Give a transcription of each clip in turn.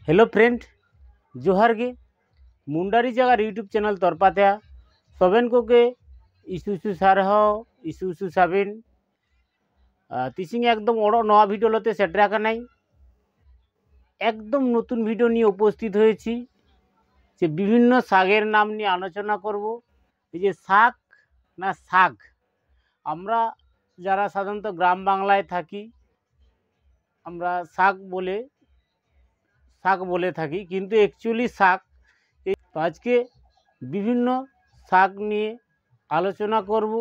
Hello friend जोहार गे मुंडारी जगार YouTube channel तरपाते सबेन को के इसु सार हो इसु साबिन तीसिंग एकदम ओड़ो नवा भिडियो लते सेटरा का नहीं एकदम नतून भिडियो निये उपस्थित होएछि जे विभिन्न शाकेर नाम निये आलोचना करब। এই যে শাক না শাক আমরা যারা সাধারণত গ্রাম বাংলায় থাকি আমরা শাক বলে থাকি কিন্তু एक्चुअली শাক तो आज के विभिन्न शाक निये आलोचना करब।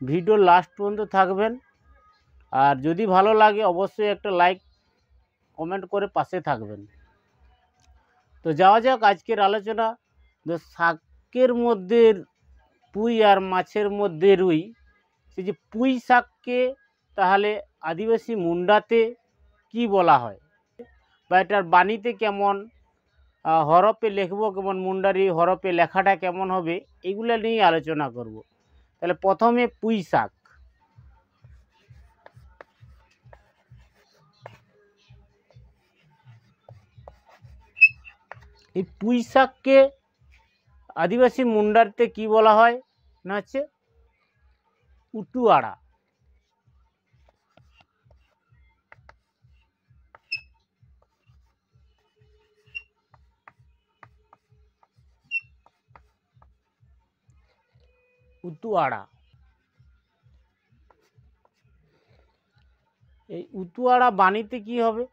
भिडियो लास्ट पर्यन्त थाकबेन और यदि भालो लागे अवश्य एक लाइक कमेंट करे पाशे थाकबेन। तो जावा जाक आजकेर आलोचना तो शाकेर मध्य पुई और माछेर मध्य रुई से जे पुई शाक के ताहले आदिवासी मुंडाते की बला हय बा एटार बाणीते केमन हरफे लिखबो केमन मुंडारी हरफे लेखाटा केमन होबे एगुला निये आलोचना करब। ताहले प्रथमे पुई शाक এই পুঁই শাককে आदिवासी मुंडारते की बला हय ना हच्छे उटुआड़ा। उटुआड़ा এই उटुआड़ा बाणीते की होबे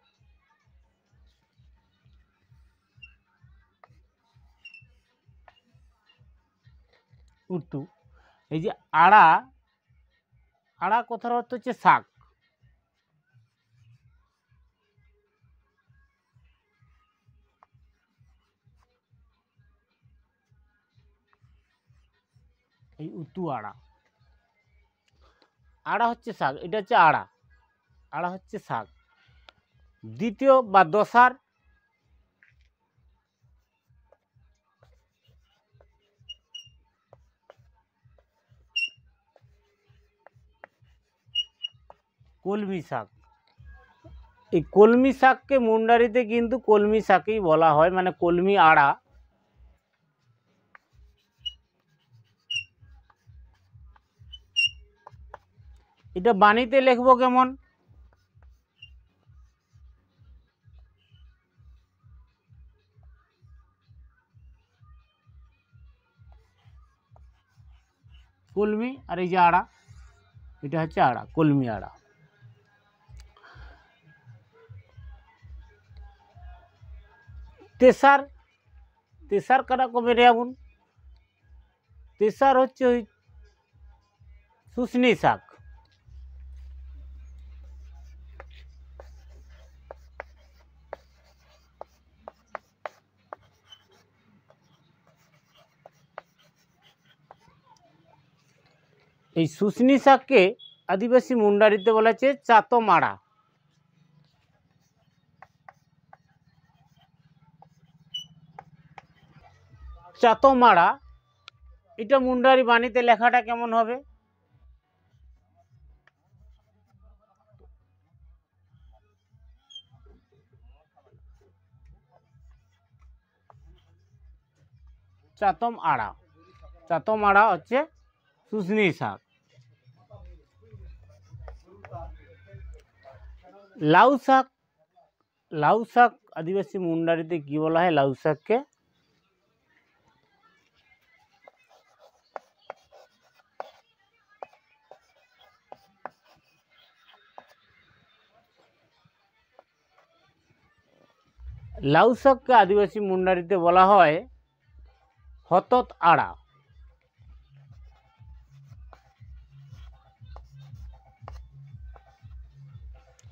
उटू এই যে আড়া আড়া কথার অর্থ হচ্ছে শাক। এই উতু আড়া আড়া হচ্ছে শাক এটা হচ্ছে আড়া আড়া হচ্ছে শাক। দ্বিতীয় বা দশার কলমি শাক। এই কলমি শাককে মুন্ডারিতে কিন্তু কলমি শাকই বলা হয় মানে কলমি আড়া। এটা বাণীতে লিখবো কেমন কলমি আর এই যে আড়া এটা হচ্ছে আড়া কলমি আড়া। তেসার তেসার কাটা কবে রে আগুন তেসার হচ্ছে ওই শুশনি শাক। এই শুশনি শাককে আদিবাসী মুন্ডারিতে বলা হচ্ছে চাতমাড়া। চাতমাড়া এটা মুন্ডারি বাণীতে লেখাটা কেমন হবে চাতম আড়া। চাতম আড়া হচ্ছে শুশনি শাক। লাউ শাক লাউ শাক আদিবাসী মুন্ডারিতে কি বলা হয় লাউ শাককে লাউ শাককে আদিবাসী মুন্ডারিতে বলা হয় হতত আড়া।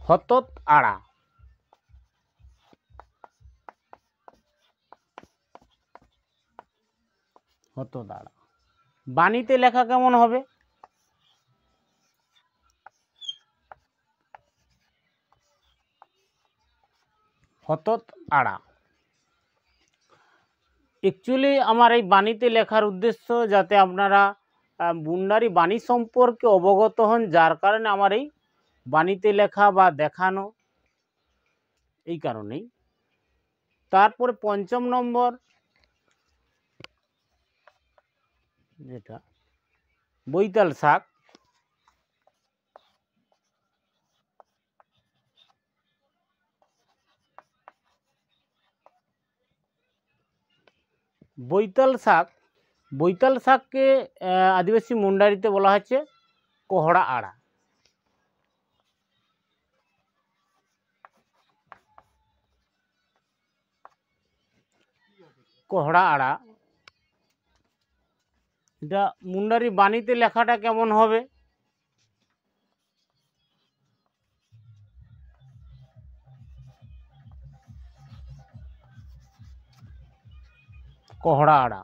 হতত আড়া হতত আড়া বাণীতে লেখা কেমন হবে হতত আড়া। एक्चुअली आमार এই বাণীতে লেখার উদ্দেশ্য যাতে আপনারা মুন্ডারি বাণী সম্পর্কে অবগত হন যার কারণে আমার এই বাণীতে লেখা বা দেখানো এই কারণেই। তারপরে পঞ্চম নম্বর যেটা বৈতাল শাক, বৈতাল শাক, বৈতাল শাককে আদিবাসী মুন্ডারিতে বলা হচ্ছে কোহড়া আড়া। কোহড়া আড়া, এটা মুন্ডারি বাণীতে লেখাটা কেমন হবে? কোহড়া আড়া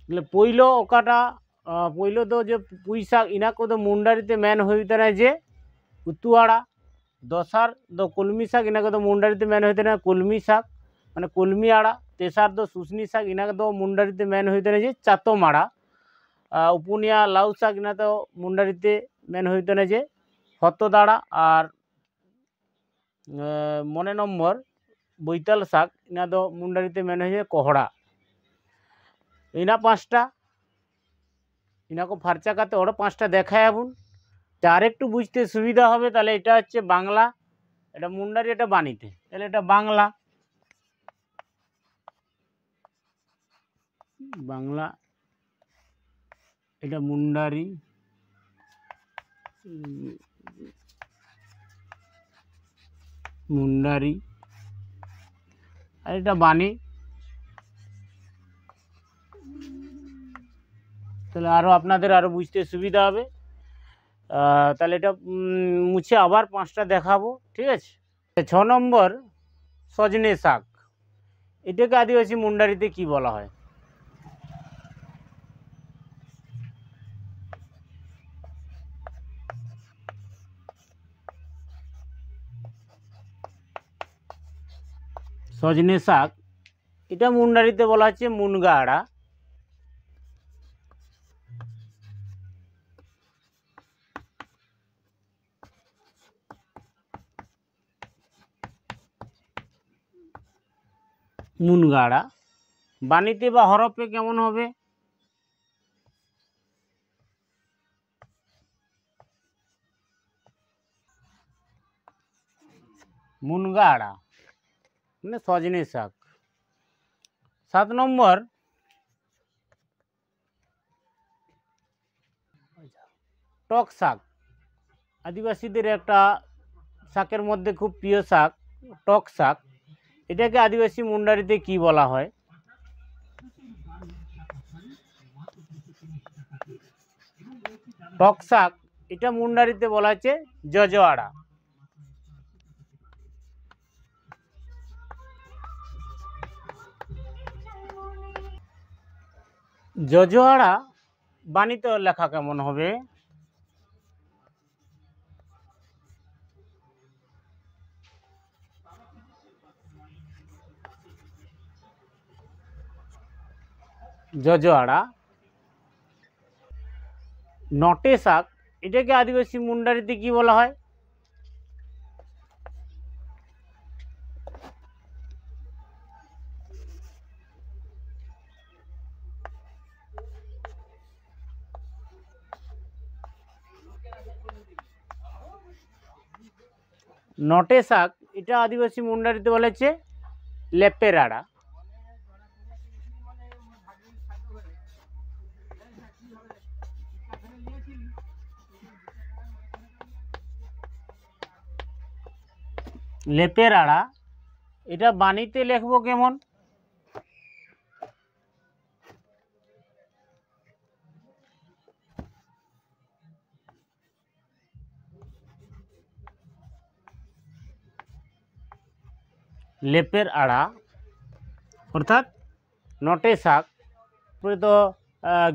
એટલે পইলো ওকাটা পইলো তো যে পুঁই শাক ইনা কোদো মুন্ডারিতে মেন হইতে না যে উতু আড়া, দশার দ কলমি শাক ইনা কোদো মুন্ডারিতে মেন হইতে না কলমি শাক মানে কলমি আড়া, তেসার দ শুশনি শাক ইনা কোদো মুন্ডারিতে মেন হইতে না যে চাতম আড়া, উপুনিয়া লাউ শাক ইনা তো মুন্ডারিতে মেন হইতে না যে হতদাড়া, আর মনে নম্বর বৈতাল শাক ইনা তো মুন্ডারিতে মেন হয়েছে কোহড়া। ইনা পাঁচটা, ইনাকে ফার্চা কাতে ওরা পাঁচটা দেখায় আবুন, আর একটু বুঝতে সুবিধা হবে। তাহলে এটা হচ্ছে বাংলা, এটা মুন্ডারি, এটা বাণীতে, তাহলে এটা বাংলা, বাংলা এটা মুন্ডারি, মুন্ডারি, আর এটা বাণী। তাহলে আরও আপনাদের আরও বুঝতে সুবিধা হবে। তাহলে এটা মুছে আবার পাঁচটা দেখাবো, ঠিক আছে। 6 নম্বর সজনে শাক, এটাকে আদিবাসী মুন্ডারিতে কি বলা হয়? সজনে শাক, এটা মুন্ডারিতে বলা হচ্ছে মুনগা আড়া। মুনগা আড়া বাণীতে বা হরফে কেমন হবে? মুনগা আড়া মানে সজনে শাক। 7 নম্বর টক শাক, আদিবাসীদের একটা শাকের মধ্যে খুব প্রিয় শাক টক শাক, এটাকে আদিবাসী মুন্ডারিতে কি বলা হয়? টক শাক, এটা মুন্ডারিতে বলা হচ্ছে জজ আড়া। জজ আড়া বাণীতে লেখা কেমন হবে? জজ আড়া। নটে শাক, এটাকে আদিবাসী মুন্ডারিতে কি বলা হয়? নটে শাক, এটা আদিবাসী মুন্ডারিতে বলা হচ্ছে লেপের আড়া। লেপের আড়া, এটা বাণীতে লিখবো কেমন? লেপের আড়া অর্থাৎ নটে শাক। তো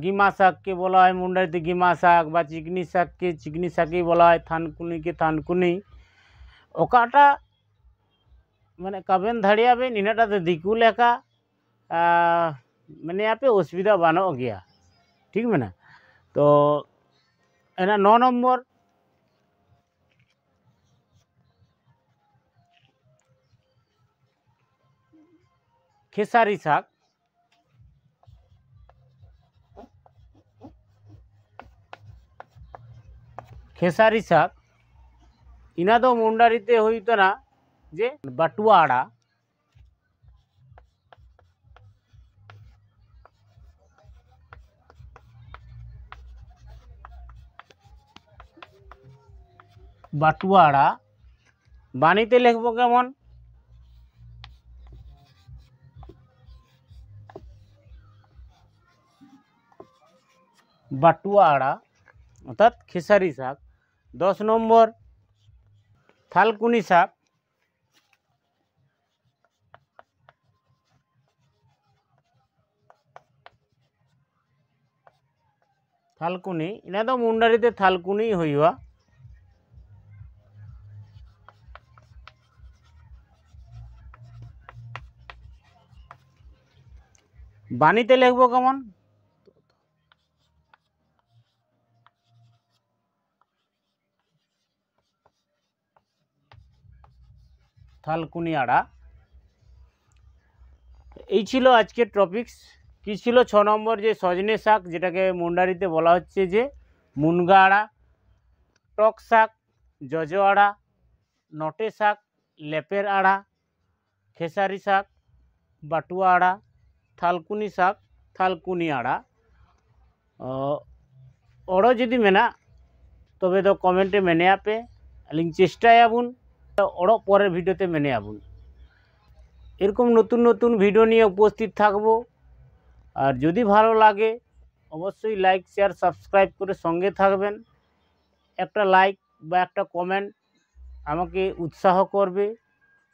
গিমা শাককে বলা হয় মুন্ডারিতে গিমা শাক, বা চিকনি শাককে চিকনি শাকই বলা হয়, থানকুনিকে থানকুনি। ওকাটা মানে কাবেন ধাড়িয়াবেন ইনাটাতে দিকু লেখা মানে আপে অসুবিধা বানো গিয়া, ঠিক না? তো এনা 9 নম্বর খেসারি শাক, খেসারি শাক ইনা তো মুন্ডারিতে হইত না যে বাটুয়া আড়া, বাটুয়া আড়া বাণীতে লিখবো কেমন, বাটুয়া আড়া অর্থাৎ খেসারি শাক। 10 নম্বর থালকুনি শাক, থালকুনি ইনা তো মুন্ডারিতে থালকুনি হইবা। বাণীতে লিখবো কেমন, থালকুনি আড়া। এই ছিল আজকের টপিকস। কি ছিল 6 নম্বর যে সজনে শাক, যেটাকে মুন্ডারিতে বলা হচ্ছে যে মুনগা আড়া, টক শাক জজ আড়া, নটে শাক লেপের আড়া, খেসারি শাক বাটুয়া আড়া, থালকুনি শাক থালকুনি আড়া। ওড়ো যদি মেना তবে তো কমেন্টে মেনে আপে আলিং চেষ্টায় আবুন ওড়ো পরের ভিডিওতে মেনে আবুন। এরকম নতুন নতুন ভিডিও নিয়ে উপস্থিত থাকব। আর যদি ভালো লাগে অবশ্যই লাইক শেয়ার সাবস্ক্রাইব করে সঙ্গে থাকবেন। একটা লাইক বা একটা কমেন্ট আমাকে উৎসাহ করবে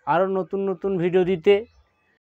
আরও নতুন নতুন ভিডিও দিতে।